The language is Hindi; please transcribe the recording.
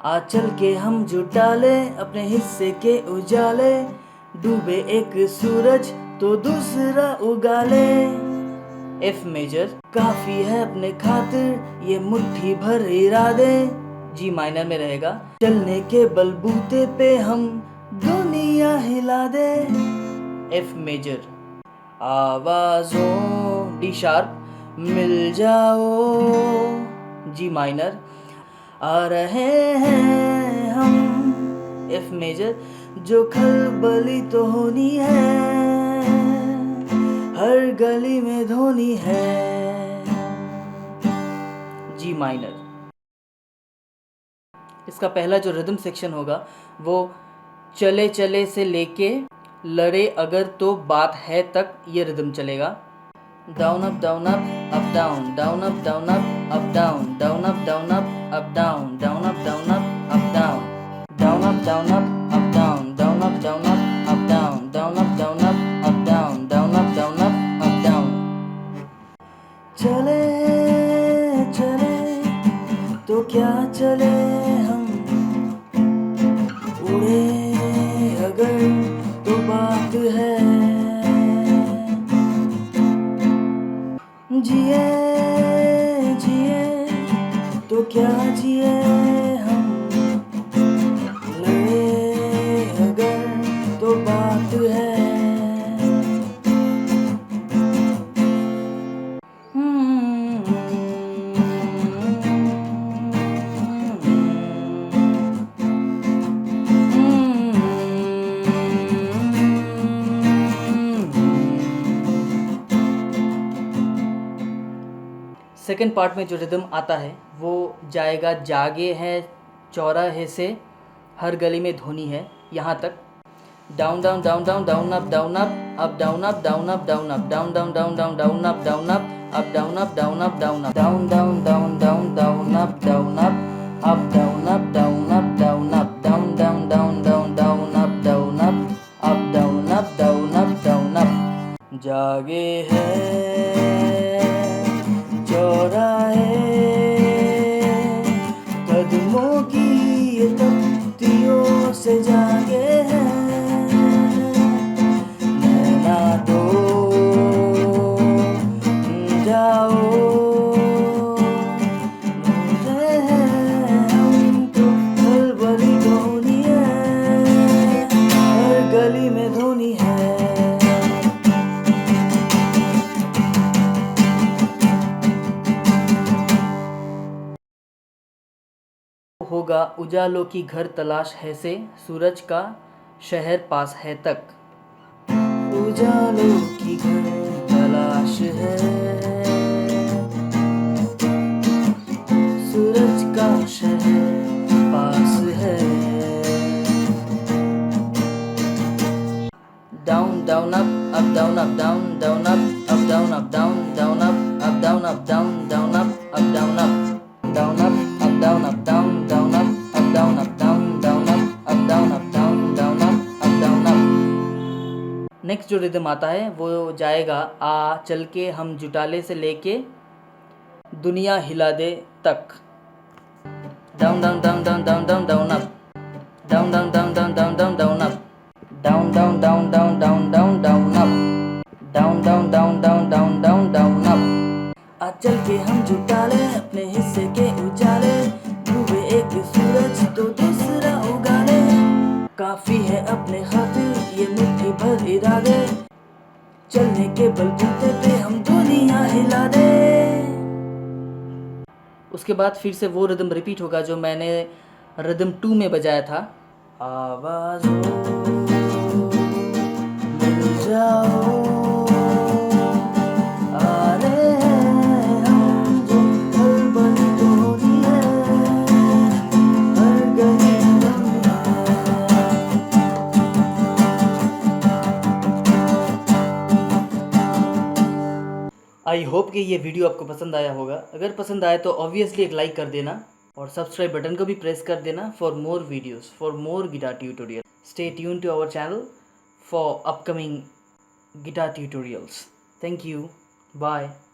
आज चल के हम जुटा ले अपने हिस्से के उजाले, डूबे एक सूरज तो दूसरा उगा ले। एफ मेजर काफी है अपने खातिर ये मुट्ठी भर इरादे, जी माइनर में रहेगा, चलने के बलबूते पे हम दुनिया हिला दे। एफ मेजर आवाज़ों डी शार्प मिल जाओ, जी माइनर, आ रहे हैं हम। एफ मेजर जो खलबली तो होनी है, हर गली में धोनी है, जी माइनर। इसका पहला जो रिदम सेक्शन होगा वो चले चले से लेके लड़े अगर तो बात है तक ये रिदम चलेगा। Down up down up up down, down up down up down, down up down up down, down up down up down, down up down up down, down up down up down, down up down up down, down up down up down. चले चले तो क्या चले हम, उड़े अगर तो बात है, जिए जिए तो क्या जिए हम, लड़े अगर तो बात है। सेकेंड पार्ट में जो रिदम आता है वो जाएगा जागे हैं चौराहे से हर गली में धोनी है, यहाँ तक। Down down down down down up down up down up down up down up down down down down down up down up down up down up down up down down down down down up down up down up down up down up down down down down down up down up down up down up down up. जागे हैं चौराहे कदमों की ये तख्तियों से जागे हैं, नैना तो जाओ, हम तो खलबली धोनी है, हर गली में धोनी है। होगा उजालों की घर तलाश है से, सूरज का शहर पास है तक। उजालों की घर तलाश है, सूरज का शहर पास है। Down down up down up down down up down up down down up down up down down up down up down up down up down down up down up down down up down up down down up down up. Next जो रिदम आता है वो जाएगा आ चल के हम जुटाले से लेके दुनिया हिला दे तक। Down down down down down down down up down down down down down down down up down down down down down down down up down down down down down down down up. आज चल के हम जुटा ले अपने हिस्से के उजाले, डूबे एक सूरज तो दूसरा उगा ले, काफी है अपने खातिर ये मुट्ठी भर इरादे, चलने के बलबूते पे हम दुनिया हिला दे। उसके बाद फिर से वो रिदम रिपीट होगा जो मैंने रिदम 2 में बजाया था। आवाज़ों मिल जाओ, आ रहे हैं हम जो खलबली धोनी है, हर गली धोनी है। आई होप कि ये वीडियो आपको पसंद आया होगा। अगर पसंद आया तो ऑब्वियसली एक लाइक कर देना और सब्सक्राइब बटन को भी प्रेस कर देना for more videos, for more guitar tutorial. Stay tune to our channel for upcoming guitar tutorials. Thank you. Bye.